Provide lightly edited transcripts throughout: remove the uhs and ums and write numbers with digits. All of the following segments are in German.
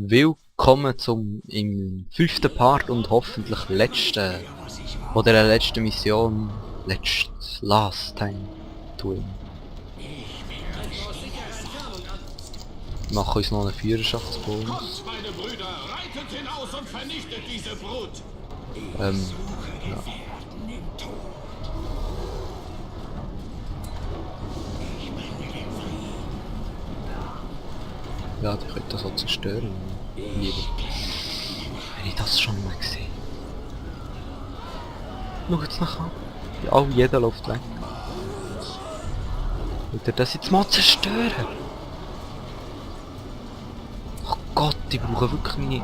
Willkommen zum im 5. Part und hoffentlich letzten oder der letzten Mission. Last time to win. Wir machen uns noch einen Führerschaftsbonus. Meine Brüder, reitet hinaus und vernichtet diese Brut! Ja. Ja, die könnte das auch zerstören. Lieber. Wenn ich das schon mal gesehen. Schau jetzt nach an. Ja, jeder läuft weg. Will er das jetzt mal zerstören? Ach Gott, ich brauche wirklich meine...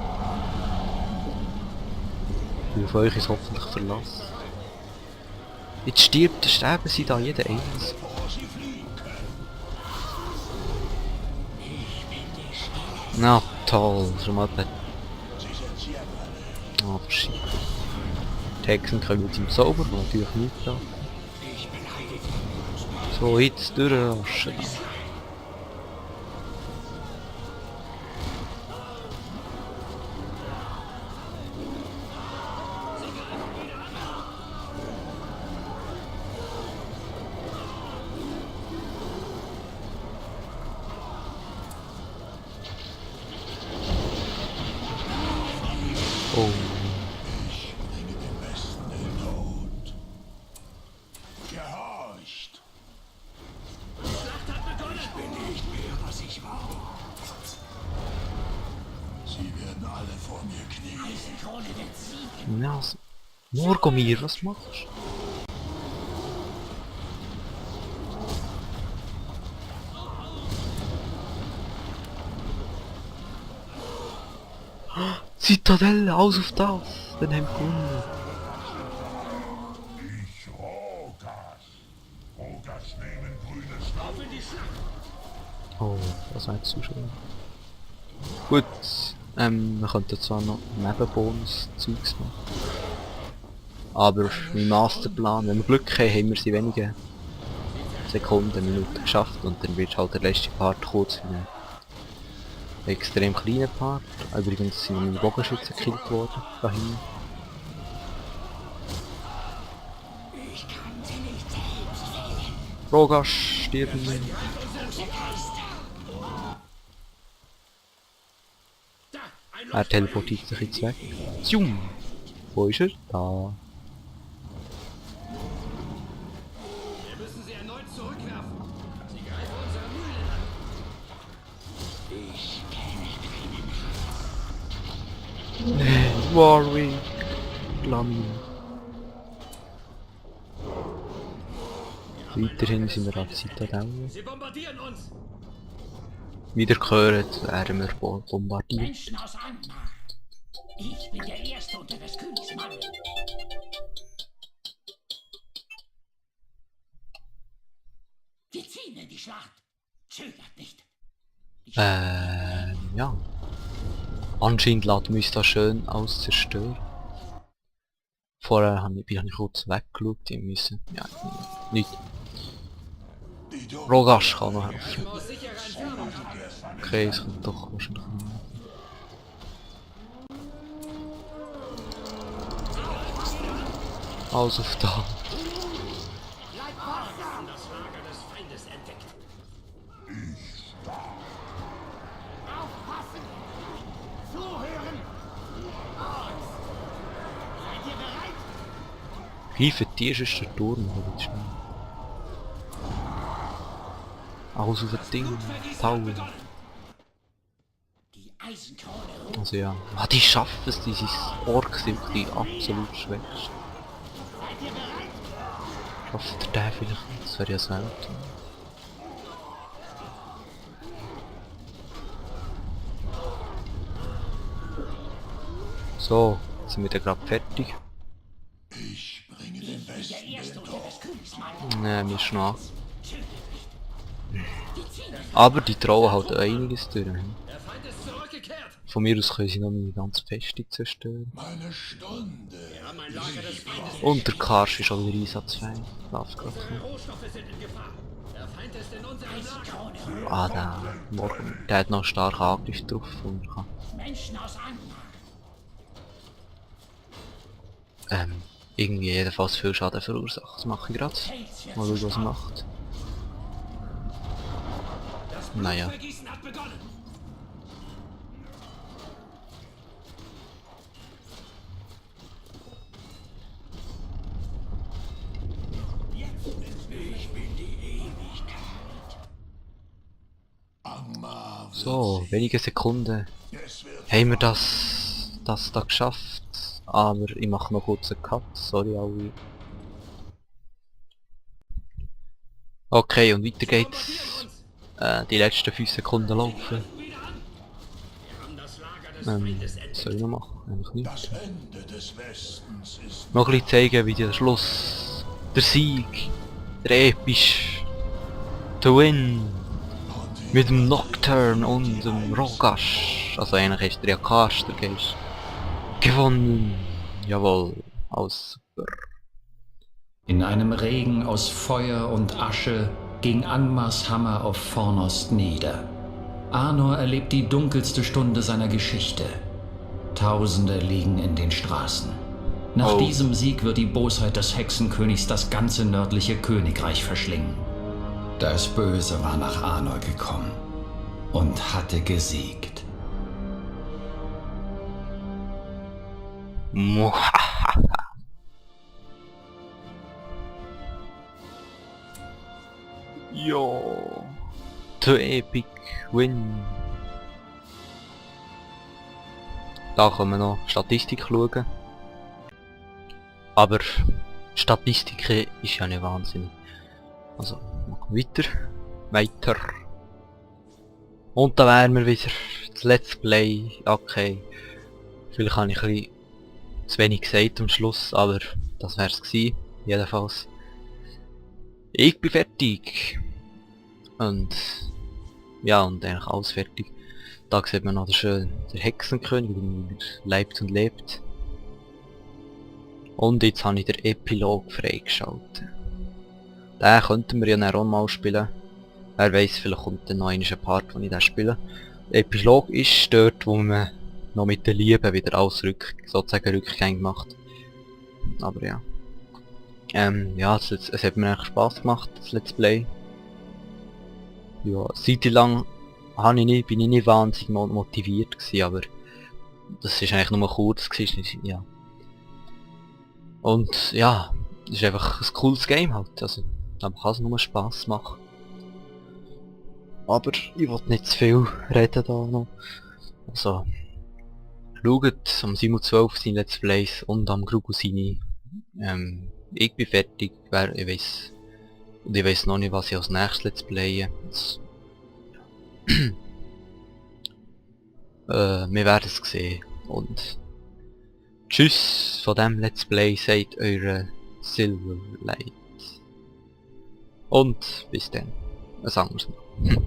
Ich auf euch ist hoffentlich verlassen. Jetzt sterben sie da jeder eins. Na toll, schon mal bei... Oh, shit. Die Hexen können mit ihm sauber, aber natürlich nicht da. So, jetzt durchraschen. Oh. Ich bringe dem Westen den Tod. Gehorcht! Ich bin nicht mehr, was ich war. Sie werden alle vor mir knien. Ja, Morgomir, was machst du? Zitadelle, aus auf das! Dann haben wir gewonnen. Ich Rogas. Rogas nehmen grünes Lauf in die Schlacht. Oh, das war jetzt zu schön. Gut, wir könnten zwar noch Nebenbonus-Zeugs machen. Aber mein Masterplan, wenn wir Glück haben, haben wir sie wenige Sekunden, Minuten geschafft und dann wird halt der letzte Part kurz wie ein extrem kleiner Part. Übrigens sind meine Bogenschützen gekillt worden, dahin. Rogas stirbt nicht. Er teleportiert sich jetzt weg. Zoom! Wo ist er? Da. Wir müssen sie erneut zurückwerfen. Sie greifen unsere Mühlen an. Warwick. Lamy. Weiterhin sind wir auf Zitadelle. Sie bombardieren uns! Wieder gehört, werden wir bombardiert. Menschen aus Angmar. Ich bin der Erste unter des Königs Mann. Wir ziehen in die Schlacht. Zögert nicht. Ja. Anscheinend lässt mich das schön aus zerstören. Vorher bin ich kurz weggeschaut, die müssen... Ja, nicht. Rogas kann noch helfen. Aus sicherer Entfernung. Okay, es kommt doch wahrscheinlich nicht. Alles auf da. Das Lager des Feindes entdeckt. Aufpassen! Zuhören! Seid ihr bereit? Hilfe, die ist der Turm, aber jetzt schnell. Alles auf ein Ding. Tower. Die Eisenkrone. Also ja. Ah, die schaffen es, dieses Ork sind die absolut schwächsten. Seid ihr bereit? Schafft der vielleicht nicht? Das wäre ja selten. So, jetzt sind wir dann gerade fertig. Ich bringe dem Der Westen Erste den unter Tod. des Königs Mann. Ne, mir ist nach. Zögert nicht. Die ziehen. Aber die trauen halt einiges durch. Der Feind ist zurückgekehrt. von mir aus können sie noch meine ganze Festung zerstören. Meine Stunde. Wir haben ein Lager des Feindes. Und der Karsch ist auch wieder einsatzfähig. Darf grad Unsere kommen. Rohstoffe sind in Gefahr. Der Feind ist in unserem Lager. Ah, der Morgen. Der hat noch einen starken Angriff drauf und kann Menschen aus Angmar. irgendwie jedenfalls viel Schaden verursachen. Das mache ich gerade. Mal schauen, was er macht. Das Naja. Blutvergießen hat begonnen. Ich bin die Ewigkeit. Angmar wird So, wenige Sekunden es wird haben wir das da geschafft. Aber ich mache noch kurz einen Cut. Sorry alle. Okay, und weiter geht's. Die letzten 5 Sekunden laufen. Wieder an. Wir haben das Lager des Feindes Was soll ich noch machen? Eigentlich nicht. das Ende des Westens ist Noch ein bisschen zeigen, wie der Schluss, der Sieg, der episch, der Win, mit dem Nocturne und dem Rogash, also eigentlich ist der ja Karst, der Geist, gewonnen. Jawohl, alles super. In einem Regen aus Feuer und Asche ging Angmars Hammer auf Fornost nieder. Arnor erlebt die dunkelste Stunde seiner Geschichte. Tausende liegen in den Straßen. Nach Oh. diesem Sieg wird die Bosheit des Hexenkönigs das ganze nördliche Königreich verschlingen. Das Böse war nach Arnor gekommen und hatte gesiegt. Ja, der Epic Win. Da können wir noch Statistik schauen. Aber Statistik ist ja nicht wahnsinnig. Also, machen wir weiter. Und da wären wir wieder. Das Let's Play. Okay. Vielleicht habe ich ein bisschen zu wenig gesagt am Schluss, aber das wär's gewesen. Jedenfalls. Ich bin fertig. Und ja, und eigentlich alles fertig. Da sieht man noch der Hexenkönig, der wieder lebt und lebt. Und jetzt habe ich den Epilog freigeschaltet. Den könnten wir ja dann auch mal spielen. Wer weiß, vielleicht kommt dann noch ein Part, wo ich den spiele. Der Epilog ist dort, wo man noch mit der Liebe wieder alles sozusagen rückgängig macht. Aber ja. Ja, es hat mir echt Spaß gemacht, das Let's Play. Ja, seit lang bin ich nicht wahnsinnig motiviert gewesen, aber das ist eigentlich nur kurz gewesen, ja. Und ja, es ist einfach ein cooles Game halt, also da kann es nur Spaß machen. Aber ich will nicht zu viel reden da noch. Also, schaut am Simon12 seine Let's Plays und am Grugu seine. Ich bin fertig, ich weiss. Und ich weiss noch nicht, was ich als nächstes Let's Playe. Wir werden es sehen. Und tschüss von dem Let's Play, sagt eure Silverlight. Und bis dann. Ein anderes Mal.